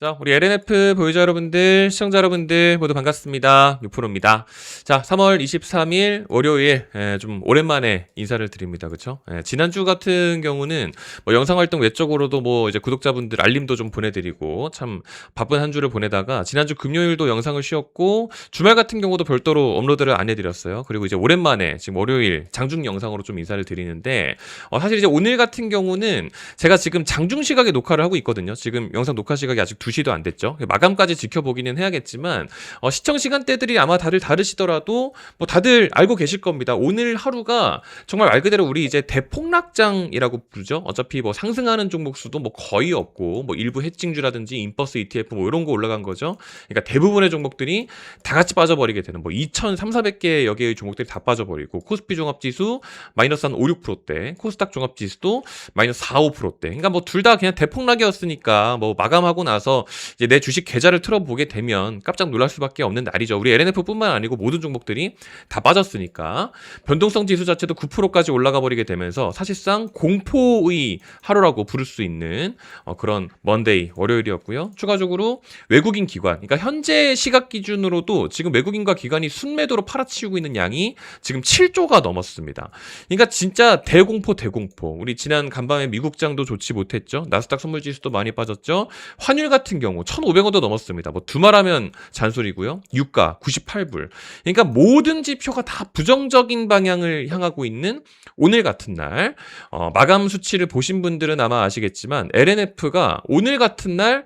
자, 우리 LNF 보유자 여러분들, 시청자 여러분들 모두 반갑습니다. 뮤프로입니다. 자, 3월 23일 월요일 좀 오랜만에 인사를 드립니다. 그쵸? 지난주 같은 경우는 뭐 영상 활동 외적으로도 뭐 이제 구독자분들 알림도 좀 보내드리고 참 바쁜 한 주를 보내다가 지난주 금요일도 영상을 쉬었고 주말 같은 경우도 별도로 업로드를 안 해드렸어요. 그리고 이제 오랜만에 지금 월요일 장중 영상으로 좀 인사를 드리는데 사실 이제 오늘 같은 경우는 제가 지금 장중 시각에 녹화를 하고 있거든요. 지금 영상 녹화 시각이 아직 2시도 안 됐죠. 마감까지 지켜보기는 해야겠지만 시청 시간대들이 아마 다들 다르시더라도 뭐 다들 알고 계실 겁니다. 오늘 하루가 정말 말 그대로 우리 이제 대폭락장이라고 부르죠. 어차피 뭐 상승하는 종목 수도 뭐 거의 없고 뭐 일부 해칭주라든지 인버스 ETF 뭐 이런 거 올라간 거죠. 그러니까 대부분의 종목들이 다 같이 빠져버리게 되는 뭐 2,300~400개 여기의 종목들이 다 빠져버리고 코스피 종합지수 마이너스 한 5~6%대, 코스닥 종합지수도 마이너스 4~5%대. 그러니까 뭐 둘 다 그냥 대폭락이었으니까 뭐 마감하고 나서 이제 내 주식 계좌를 틀어보게 되면 깜짝 놀랄 수밖에 없는 날이죠. 우리 LNF뿐만 아니고 모든 종목들이 다 빠졌으니까 변동성 지수 자체도 9%까지 올라가 버리게 되면서 사실상 공포의 하루라고 부를 수 있는 그런 먼데이 월요일이었고요. 추가적으로 외국인 기관, 그러니까 현재 시각 기준으로도 지금 외국인과 기관이 순매도로 팔아치우고 있는 양이 지금 7조가 넘었습니다. 그러니까 진짜 대공포. 우리 지난 간밤에 미국장도 좋지 못했죠. 나스닥 선물지수도 많이 빠졌죠. 환율 같은 경우 1,500원도 넘었습니다. 뭐 두말하면 잔소리고요. 유가 98불. 그러니까 모든 지표가 다 부정적인 방향을 향하고 있는 오늘 같은 날 마감 수치를 보신 분들은 아마 아시겠지만 LNF가 오늘 같은 날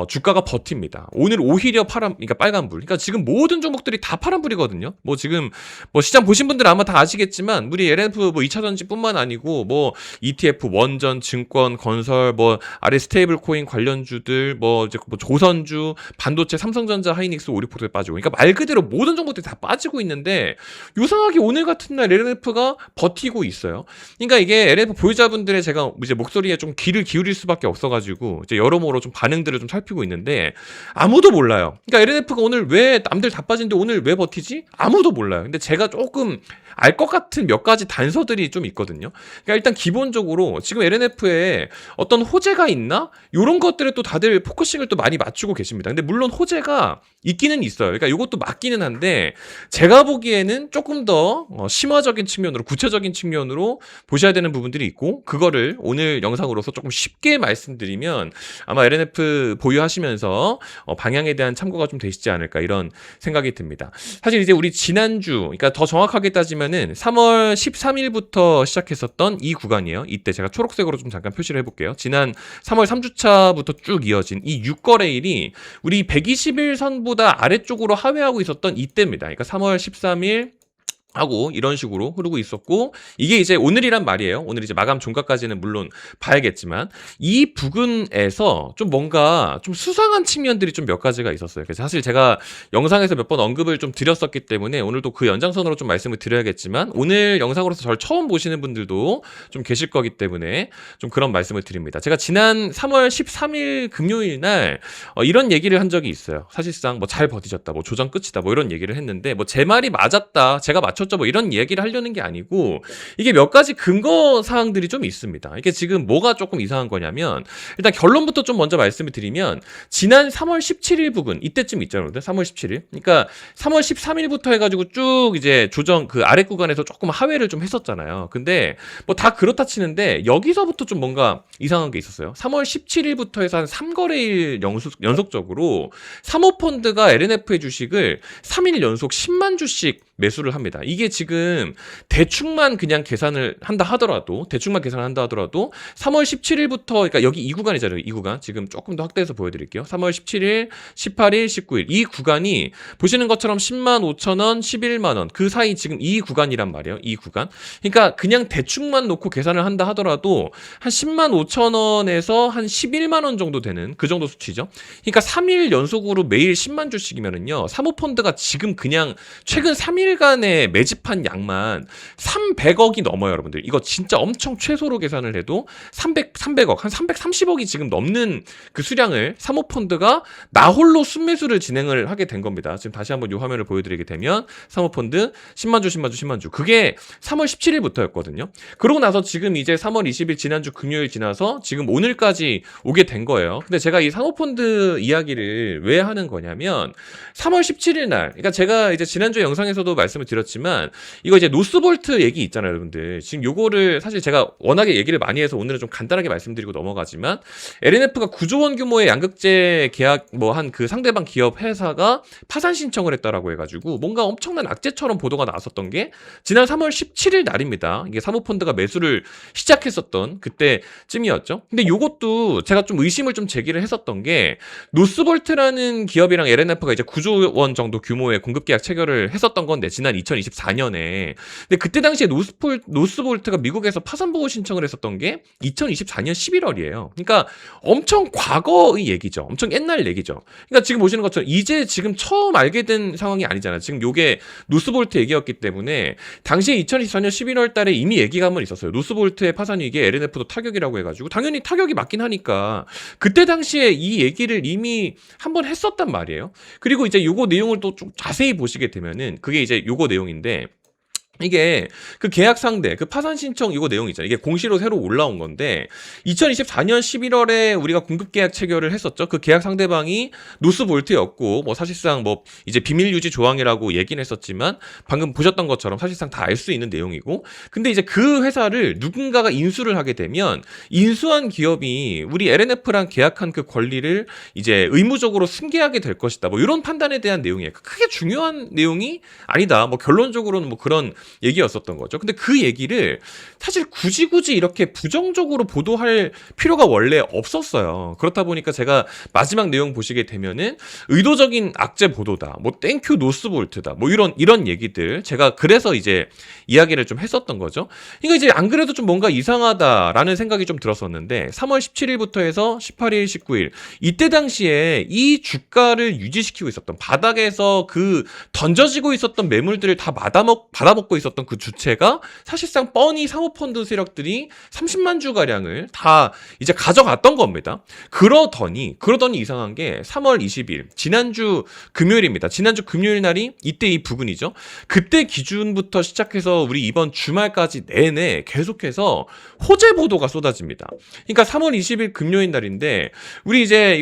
주가가 버팁니다. 오늘 오히려 그러니까 빨간불. 그러니까 지금 모든 종목들이 다 파란불이거든요. 뭐 지금 뭐 시장 보신 분들 아마 다 아시겠지만 우리 LNF 뭐 2차전지뿐만 아니고 뭐 ETF, 원전, 증권, 건설, 뭐 아래 스테이블 코인 관련주들, 뭐 이제 뭐 조선주, 반도체, 삼성전자, 하이닉스 5~6%에 빠지고. 그러니까 말 그대로 모든 종목들이 다 빠지고 있는데 요상하게 오늘 같은 날 LNF가 버티고 있어요. 그러니까 이게 LNF 보유자분들의 제가 이제 목소리에 좀 귀를 기울일 수밖에 없어가지고 이제 여러모로 좀 반응들을 좀 살피고 있는데 아무도 몰라요. 그러니까 LNF가 오늘 왜 남들 다 빠진데 오늘 왜 버티지? 아무도 몰라요. 근데 제가 조금 알 것 같은 몇 가지 단서들이 좀 있거든요. 그러니까 일단 기본적으로 지금 LNF에 어떤 호재가 있나? 이런 것들에 또 다들 포커싱을 또 많이 맞추고 계십니다. 근데 물론 호재가 있기는 있어요. 그러니까 이것도 맞기는 한데 제가 보기에는 조금 더 심화적인 측면으로, 구체적인 측면으로 보셔야 되는 부분들이 있고 그거를 오늘 영상으로서 조금 쉽게 말씀드리면 아마 LNF 보유하시면서 방향에 대한 참고가 좀 되시지 않을까 이런 생각이 듭니다. 사실 이제 우리 지난주, 그러니까 더 정확하게 따지면은 3월 13일부터 시작했었던 이 구간이에요. 이때 제가 초록색으로 좀 잠깐 표시를 해볼게요. 지난 3월 3주차부터 쭉 이어진 이 6거래일이 우리 121선보다 아래쪽으로 하회하고 있었던 이때입니다. 그러니까 3월 13일 하고 이런 식으로 흐르고 있었고 이게 이제 오늘이란 말이에요. 오늘 이제 마감 종가까지는 물론 봐야겠지만 이 부근에서 좀 뭔가 좀 수상한 측면들이 좀 몇 가지가 있었어요. 그래서 사실 제가 영상에서 몇 번 언급을 좀 드렸었기 때문에 오늘도 그 연장선으로 좀 말씀을 드려야겠지만 오늘 영상으로서 저를 처음 보시는 분들도 좀 계실 거기 때문에 좀 그런 말씀을 드립니다. 제가 지난 3월 13일 금요일 날 이런 얘기를 한 적이 있어요. 사실상 뭐 잘 버티셨다, 뭐 조정 끝이다, 뭐 이런 얘기를 했는데 뭐 제 말이 맞았다, 제가 맞췄죠, 뭐 이런 얘기를 하려는 게 아니고 이게 몇 가지 근거 사항들이 좀 있습니다. 이게 지금 뭐가 조금 이상한 거냐면 일단 결론부터 좀 먼저 말씀을 드리면 지난 3월 17일 부근 이때쯤 있잖아요. 3월 17일. 그러니까 3월 13일부터 해가지고 쭉 이제 조정 그 아래 구간에서 조금 하회를 좀 했었잖아요. 근데 뭐 다 그렇다 치는데 여기서부터 좀 뭔가 이상한 게 있었어요. 3월 17일부터 해서 한 3거래일 연속적으로 사모펀드가 LNF의 주식을 3일 연속 10만 주씩 매수를 합니다. 이게 지금 대충만 그냥 계산을 한다 하더라도 3월 17일부터 그러니까 여기 이 구간이잖아요. 이 구간 지금 조금 더 확대해서 보여드릴게요. 3월 17일, 18일, 19일 이 구간이 보시는 것처럼 10만 5천 원, 11만 원 그 사이 지금 이 구간이란 말이에요. 이 구간. 그러니까 그냥 대충만 놓고 계산을 한다 하더라도 한 10만 5천 원에서 한 11만 원 정도 되는 그 정도 수치죠. 그러니까 3일 연속으로 매일 10만 주씩이면은요. 사모펀드가 지금 그냥 최근 3일 3일간의 매집한 양만 300억이 넘어요, 여러분들. 이거 진짜 엄청 최소로 계산을 해도 300억, 한 330억이 지금 넘는 그 수량을 사모펀드가 나홀로 순매수를 진행을 하게 된 겁니다. 지금 다시 한번 이 화면을 보여드리게 되면 사모펀드 10만 주, 10만 주, 10만 주. 그게 3월 17일부터였거든요. 그러고 나서 지금 이제 3월 20일 지난주 금요일 지나서 지금 오늘까지 오게 된 거예요. 근데 제가 이 사모펀드 이야기를 왜 하는 거냐면 3월 17일 날, 그러니까 제가 이제 지난주 영상에서도 말씀을 드렸지만 이거 이제 노스볼트 얘기 있잖아요, 여러분들. 지금 요거를 사실 제가 워낙에 얘기를 많이 해서 오늘은 좀 간단하게 말씀드리고 넘어가지만 LNF가 9조 원 규모의 양극재 계약 뭐 한 그 상대방 기업 회사가 파산 신청을 했다라고 해가지고 뭔가 엄청난 악재처럼 보도가 나왔었던 게 지난 3월 17일 날입니다. 이게 사모펀드가 매수를 시작했었던 그때쯤이었죠. 근데 요것도 제가 좀 의심을 좀 제기를 했었던 게 노스볼트라는 기업이랑 LNF가 이제 9조 원 정도 규모의 공급 계약 체결을 했었던 건데 지난 2024년에. 근데 그때 당시에 노스볼트가 미국에서 파산 보호 신청을 했었던 게 2024년 11월이에요. 그러니까 엄청 과거의 얘기죠. 엄청 옛날 얘기죠. 그러니까 지금 보시는 것처럼 이제 지금 처음 알게 된 상황이 아니잖아요. 지금 요게 노스볼트 얘기였기 때문에 당시에 2024년 11월 달에 이미 얘기가 한번 있었어요. 노스볼트의 파산 위기에 LNF도 타격이라고 해가지고 당연히 타격이 맞긴 하니까 그때 당시에 이 얘기를 이미 한번 했었단 말이에요. 그리고 이제 요거 내용을 또 좀 자세히 보시게 되면은 그게 이제 요거 내용인데 이게 그 계약 상대, 그 파산 신청 이거 내용 있잖아요. 이게 공시로 새로 올라온 건데 2024년 11월에 우리가 공급 계약 체결을 했었죠. 그 계약 상대방이 노스볼트였고 뭐 사실상 뭐 이제 비밀 유지 조항이라고 얘기는 했었지만 방금 보셨던 것처럼 사실상 다 알 수 있는 내용이고 근데 이제 그 회사를 누군가가 인수를 하게 되면 인수한 기업이 우리 LNF랑 계약한 그 권리를 이제 의무적으로 승계하게 될 것이다. 뭐 이런 판단에 대한 내용이에요. 크게 중요한 내용이 아니다. 뭐 결론적으로는 뭐 그런 얘기였었던 거죠. 근데 그 얘기를 사실 굳이 이렇게 부정적으로 보도할 필요가 원래 없었어요. 그렇다 보니까 제가 마지막 내용 보시게 되면은 의도적인 악재 보도다. 뭐 땡큐 노스볼트다. 뭐 이런 얘기들 제가 그래서 이제 이야기를 좀 했었던 거죠. 그러니까 이제 안 그래도 좀 뭔가 이상하다라는 생각이 좀 들었었는데 3월 17일부터 해서 18일, 19일 이때 당시에 이 주가를 유지시키고 있었던 바닥에서 그 던져지고 있었던 매물들을 다 받아먹고 있었던 그 주체가 사실상 뻔히 사모펀드 세력들이 30만 주 가량을 다 이제 가져갔던 겁니다. 그러더니 이상한 게 3월 20일 지난주 금요일입니다. 지난주 금요일 날이 이때 이 부분이죠. 그때 기준부터 시작해서 우리 이번 주말까지 내내 계속해서 호재 보도가 쏟아집니다. 그러니까 3월 20일 금요일 날인데 우리 이제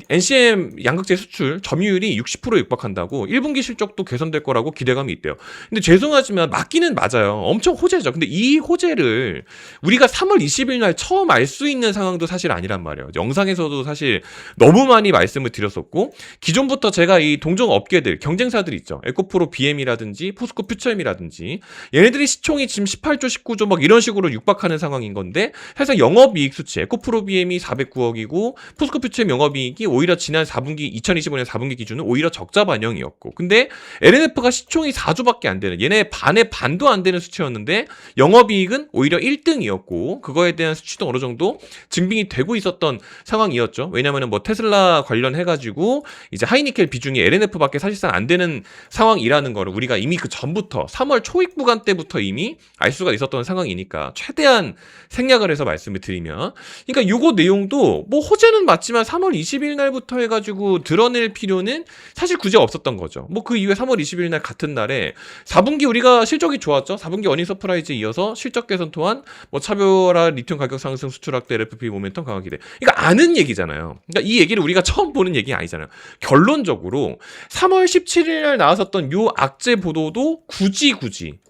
NCM 양극재 수출 점유율이 60%에 육박한다고 1분기 실적도 개선될 거라고 기대감이 있대요. 근데 죄송하지만 맞기는 맞아요. 엄청 호재죠. 근데 이 호재를 우리가 3월 20일 날 처음 알 수 있는 상황도 사실 아니란 말이에요. 영상에서도 사실 너무 많이 말씀을 드렸었고 기존부터 제가 이 동종 업계들, 경쟁사들 있죠. 에코프로 BM이라든지 포스코 퓨처엠이라든지 얘네들이 시총이 지금 18조, 19조 막 이런 식으로 육박하는 상황인 건데 사실상 영업이익 수치 에코프로 BM이 409억이고 포스코 퓨처엠 영업이익이 오히려 지난 4분기 2025년 4분기 기준은 오히려 적자 반영이었고 근데 LNF가 시총이 4조밖에 안 되는 얘네 반의 반도 안 되는 수치였는데 영업이익은 오히려 1등이었고 그거에 대한 수치도 어느 정도 증빙이 되고 있었던 상황이었죠. 왜냐면은 뭐 테슬라 관련해가지고 이제 하이니켈 비중이 LNF밖에 사실상 안 되는 상황이라는 거를 우리가 이미 그 전부터 3월 초입 구간 때부터 이미 알 수가 있었던 상황이니까 최대한 생략을 해서 말씀을 드리면 그러니까 요거 내용도 뭐 호재는 맞지만 3월 20일 날부터 해가지고 드러낼 필요는 사실 굳이 없었던 거죠. 뭐 그 이후에 3월 20일 날 같은 날에 4분기 우리가 실적이 좋았죠. 4분기 어닝 서프라이즈에 이어서 실적 개선 또한 뭐 차별화 리튬 가격 상승 수출 확대 LFP 모멘텀 강화 기대. 그러니까 아는 얘기잖아요. 그러니까 이 얘기를 우리가 처음 보는 얘기 아니잖아요. 결론적으로 3월 17일 날 나왔었던 요 악재 보도도 굳이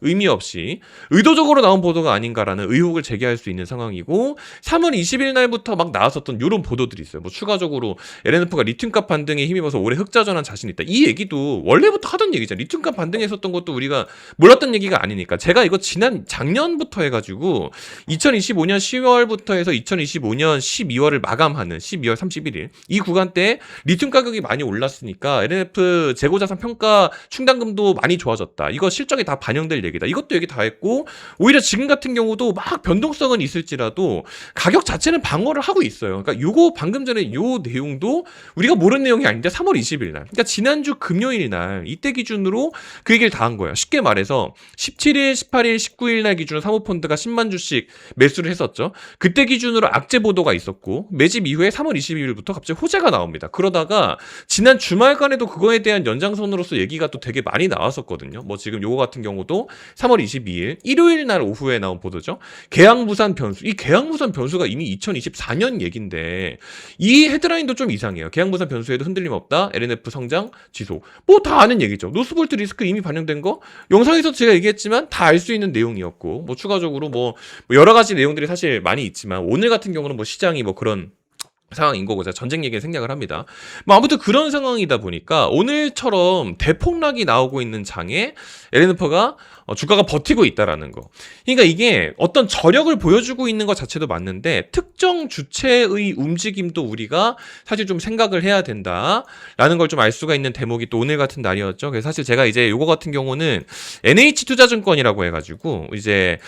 의미 없이 의도적으로 나온 보도가 아닌가라는 의혹을 제기할 수 있는 상황이고 3월 20일 날부터 막 나왔었던 요런 보도들이 있어요. 뭐 추가적으로 LNF가 리튬값 반등에 힘입어서 올해 흑자 전환 자신 있다. 이 얘기도 원래부터 하던 얘기잖아요. 리튬값 반등했었던 것도 우리가 몰랐던 좋았던 얘기가 아니니까. 제가 이거 작년부터 해가지고 2025년 10월부터 해서 2025년 12월을 마감하는 12월 31일 이 구간대에 리튬 가격이 많이 올랐으니까 LNF 재고자산 평가 충당금도 많이 좋아졌다. 이거 실적에 다 반영될 얘기다. 이것도 얘기 다 했고 오히려 지금 같은 경우도 막 변동성은 있을지라도 가격 자체는 방어를 하고 있어요. 그러니까 요거 방금 전에 요 내용도 우리가 모르는 내용이 아닌데 3월 20일 날. 그러니까 지난주 금요일 날 이때 기준으로 그 얘기를 다 한 거예요. 쉽게 말해서 17일, 18일, 19일 날 기준으로 사모펀드가 10만 주씩 매수를 했었죠. 그때 기준으로 악재 보도가 있었고 매집 이후에 3월 22일부터 갑자기 호재가 나옵니다. 그러다가 지난 주말간에도 그거에 대한 연장선으로서 얘기가 또 되게 많이 나왔었거든요. 뭐 지금 요거 같은 경우도 3월 22일 일요일 날 오후에 나온 보도죠. 계양무산 변수. 이 계양무산 변수가 이미 2024년 얘긴데 이 헤드라인도 좀 이상해요. 계양무산 변수에도 흔들림 없다. LNF 성장 지속. 뭐 다 아는 얘기죠. 노스볼트 리스크 이미 반영된 거 영상에서 제가 얘기했지만 다 알 수 있는 내용이었고 뭐 추가적으로 뭐 여러 가지 내용들이 사실 많이 있지만 오늘 같은 경우는 뭐 시장이 뭐 그런 상황인 거고 제가 전쟁 얘기에 생략을 합니다. 뭐 아무튼 그런 상황이다 보니까 오늘처럼 대폭락이 나오고 있는 장에 LNF가 주가가 버티고 있다라는 거. 그러니까 이게 어떤 저력을 보여주고 있는 것 자체도 맞는데 특정 주체의 움직임도 우리가 사실 좀 생각을 해야 된다라는 걸 좀 알 수가 있는 대목이 또 오늘 같은 날이었죠. 그래서 사실 제가 이제 요거 같은 경우는 NH투자증권이라고 해가지고 이제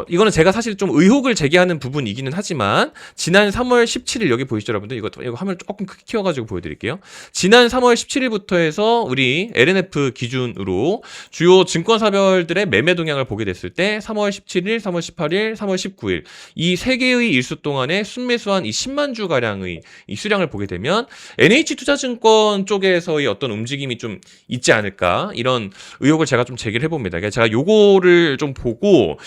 이거는 제가 사실 좀 의혹을 제기하는 부분이기는 하지만 지난 3월 17일 여기 보이시죠 여러분들? 이거 화면을 조금 크게 키워가지고 보여드릴게요. 지난 3월 17일부터 해서 우리 LNF 기준으로 주요 증권사별들의 매매 동향을 보게 됐을 때 3월 17일, 3월 18일, 3월 19일 이 세 개의 일수 동안에 순매수한 이 10만 주 가량의 이 수량을 보게 되면 NH투자증권 쪽에서의 어떤 움직임이 좀 있지 않을까 이런 의혹을 제가 좀 제기를 해봅니다. 그러니까 제가 요거를 좀 보고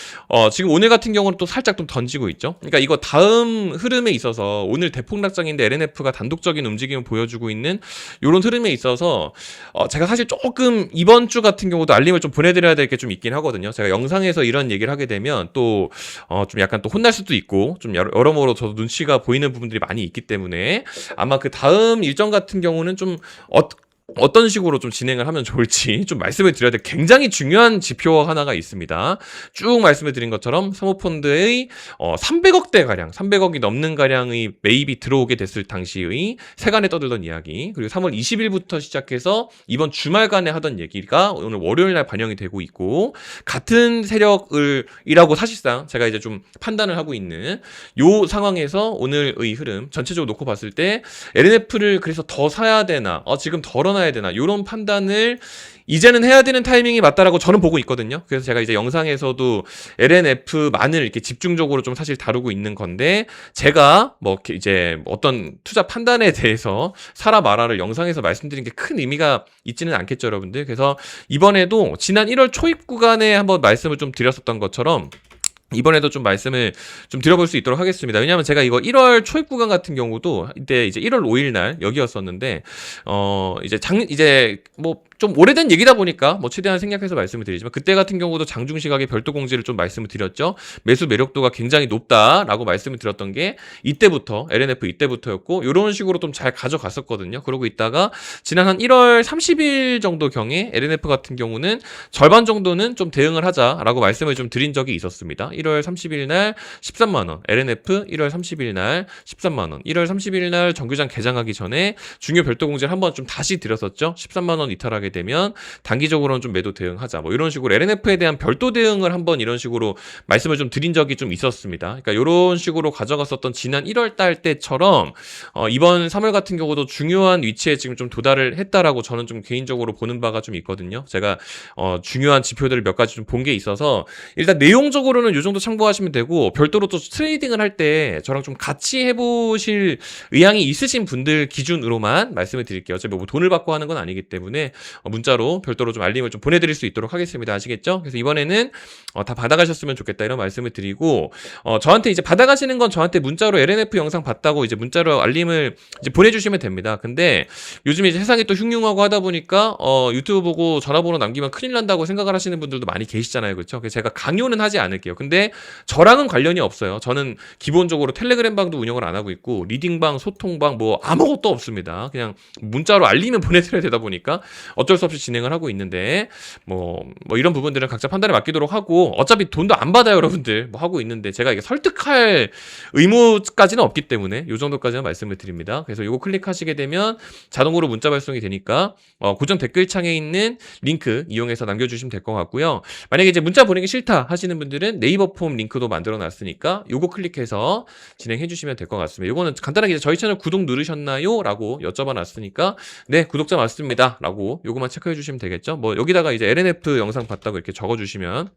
지금 오늘 같은 경우는 또 살짝 좀 던지고 있죠. 그러니까 이거 다음 흐름에 있어서 오늘 대폭락장인데 LNF가 단독적인 움직임을 보여주고 있는 이런 흐름에 있어서 제가 사실 조금 이번 주 같은 경우도 알림을 좀 보내드려야 될 게 좀 있긴 하거든요. 제가 영상에서 이런 얘기를 하게 되면 또 좀 약간 또 혼날 수도 있고 좀 여러모로 저도 눈치가 보이는 부분들이 많이 있기 때문에 아마 그 다음 일정 같은 경우는 좀 어떤 식으로 좀 진행을 하면 좋을지 좀 말씀을 드려야 될 굉장히 중요한 지표 하나가 있습니다. 쭉 말씀을 드린 것처럼 사모펀드의 300억대 가량, 300억이 넘는 가량의 매입이 들어오게 됐을 당시의 세간에 떠들던 이야기, 그리고 3월 20일부터 시작해서 이번 주말간에 하던 얘기가 오늘 월요일 날 반영이 되고 있고 같은 세력이라고 사실상 제가 이제 좀 판단을 하고 있는 요 상황에서 오늘의 흐름 전체적으로 놓고 봤을 때 LNF를 그래서 더 사야 되나, 지금 덜어놔야 되나 이런 판단을 이제는 해야 되는 타이밍이 맞다라고 저는 보고 있거든요. 그래서 제가 이제 영상에서도 LNF만을 이렇게 집중적으로 좀 사실 다루고 있는 건데 제가 뭐 이제 어떤 투자 판단에 대해서 사라 마라를 영상에서 말씀드린 게 큰 의미가 있지는 않겠죠, 여러분들. 그래서 이번에도 지난 1월 초입 구간에 한번 말씀을 좀 드렸었던 것처럼 이번에도 좀 말씀을 좀 드려볼 수 있도록 하겠습니다. 왜냐하면 제가 이거 1월 초입 구간 같은 경우도 이때 이제 1월 5일 날 여기였었는데 이제 뭐 좀 오래된 얘기다 보니까 뭐 최대한 생략해서 말씀을 드리지만 그때 같은 경우도 장중 시각에 별도 공지를 좀 말씀을 드렸죠. 매수 매력도가 굉장히 높다라고 말씀을 드렸던 게 이때부터 LNF 이때부터였고 이런 식으로 좀 잘 가져갔었거든요. 그러고 있다가 지난 한 1월 30일 정도 경에 LNF 같은 경우는 절반 정도는 좀 대응을 하자라고 말씀을 좀 드린 적이 있었습니다. 1월 30일 날 13만 원, LNF 1월 30일 날 13만 원, 1월 30일 날 정규장 개장하기 전에 중요 별도 공지를 한번 좀 다시 드렸었죠. 13만 원 이탈하게 되면 단기적으로는 좀 매도 대응하자. 뭐 이런 식으로 LNF에 대한 별도 대응을 한번 이런 식으로 말씀을 좀 드린 적이 좀 있었습니다. 그러니까 이런 식으로 가져갔었던 지난 1월 달 때처럼 이번 3월 같은 경우도 중요한 위치에 지금 좀 도달을 했다라고 저는 좀 개인적으로 보는 바가 좀 있거든요. 제가 중요한 지표들을 몇 가지 좀 본 게 있어서 일단 내용적으로는 요 정도 참고하시면 되고 별도로 또 트레이딩을 할 때 저랑 좀 같이 해보실 의향이 있으신 분들 기준으로만 말씀을 드릴게요. 어차피 뭐 돈을 받고 하는 건 아니기 때문에 문자로 별도로 좀 알림을 좀 보내드릴 수 있도록 하겠습니다. 아시겠죠? 그래서 이번에는 다 받아가셨으면 좋겠다 이런 말씀을 드리고 저한테 이제 받아가시는 건 저한테 문자로 LNF 영상 봤다고 이제 문자로 알림을 이제 보내주시면 됩니다. 근데 요즘에 이제 세상이 또 흉흉하고 하다 보니까 유튜브 보고 전화번호 남기면 큰일 난다고 생각을 하시는 분들도 많이 계시잖아요. 그렇죠? 그래서 제가 강요는 하지 않을게요. 근데 근데 저랑은 관련이 없어요. 저는 기본적으로 텔레그램 방도 운영을 안 하고 있고 리딩방, 소통방 뭐 아무것도 없습니다. 그냥 문자로 알리면 보내드려야 되다 보니까 어쩔 수 없이 진행을 하고 있는데 뭐 이런 부분들은 각자 판단에 맡기도록 하고 어차피 돈도 안 받아요, 여러분들. 뭐 하고 있는데 제가 이게 설득할 의무까지는 없기 때문에 요 정도까지만 말씀을 드립니다. 그래서 요거 클릭하시게 되면 자동으로 문자 발송이 되니까 고정 댓글창에 있는 링크 이용해서 남겨주시면 될 것 같고요. 만약에 이제 문자 보내기 싫다 하시는 분들은 네이버 폼 링크도 만들어 놨으니까 요거 클릭해서 진행해 주시면 될 것 같습니다. 요거는 간단하게 이제 저희 채널 구독 누르셨나요? 라고 여쭤봐 놨으니까 네, 구독자 맞습니다. 라고 요거만 체크해 주시면 되겠죠. 뭐 여기다가 이제 LNF 영상 봤다고 이렇게 적어 주시면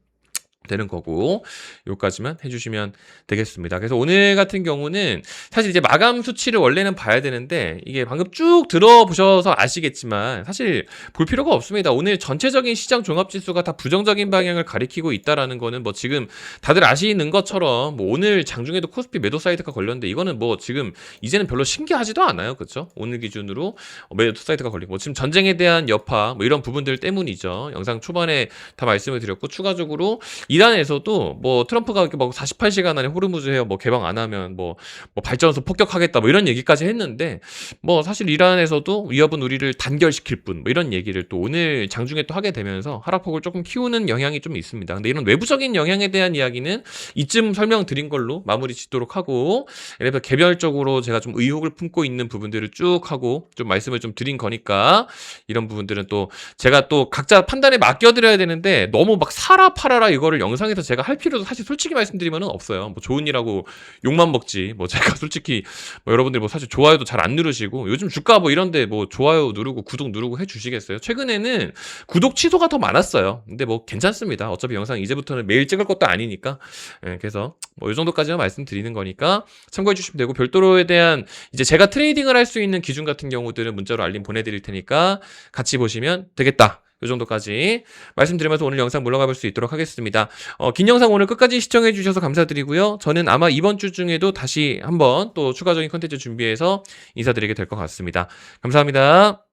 되는 거고 요까지만 해주시면 되겠습니다. 그래서 오늘 같은 경우는 사실 이제 마감 수치를 원래는 봐야 되는데 이게 방금 쭉 들어보셔서 아시겠지만 사실 볼 필요가 없습니다. 오늘 전체적인 시장 종합지수가 다 부정적인 방향을 가리키고 있다라는 거는 뭐 지금 다들 아시는 것처럼 뭐 오늘 장중에도 코스피 매도 사이트가 걸렸는데 이거는 뭐 지금 이제는 별로 신기하지도 않아요. 그렇죠? 오늘 기준으로 매도 사이트가 걸리고 뭐 지금 전쟁에 대한 여파 뭐 이런 부분들 때문이죠. 영상 초반에 다 말씀을 드렸고 추가적으로 이란에서도 뭐 트럼프가 이렇게 막 48시간 안에 호르무즈 해협 뭐 개방 안 하면 뭐 발전소 폭격하겠다 뭐 이런 얘기까지 했는데 뭐 사실 이란에서도 위협은 우리를 단결시킬 뿐 뭐 이런 얘기를 또 오늘 장중에 또 하게 되면서 하락폭을 조금 키우는 영향이 좀 있습니다. 근데 이런 외부적인 영향에 대한 이야기는 이쯤 설명드린 걸로 마무리 짓도록 하고 그래서 개별적으로 제가 좀 의혹을 품고 있는 부분들을 쭉 하고 좀 말씀을 좀 드린 거니까 이런 부분들은 또 제가 또 각자 판단에 맡겨드려야 되는데 너무 막 사라 팔아라 이거를 영상에서 제가 할 필요도 사실 솔직히 말씀드리면 없어요. 뭐 좋은 일하고 욕만 먹지. 뭐 제가 솔직히 뭐 여러분들 뭐 사실 좋아요도 잘 안 누르시고 요즘 주가 뭐 이런데 뭐 좋아요 누르고 구독 누르고 해주시겠어요? 최근에는 구독 취소가 더 많았어요. 근데 뭐 괜찮습니다. 어차피 영상 이제부터는 매일 찍을 것도 아니니까. 그래서 뭐 이 정도까지만 말씀드리는 거니까 참고해 주시면 되고 별도로에 대한 이제 제가 트레이딩을 할 수 있는 기준 같은 경우들은 문자로 알림 보내드릴 테니까 같이 보시면 되겠다. 이 정도까지 말씀드리면서 오늘 영상 물러가 볼 수 있도록 하겠습니다. 긴 영상 오늘 끝까지 시청해 주셔서 감사드리고요. 저는 아마 이번 주 중에도 다시 한번 또 추가적인 컨텐츠 준비해서 인사드리게 될 것 같습니다. 감사합니다.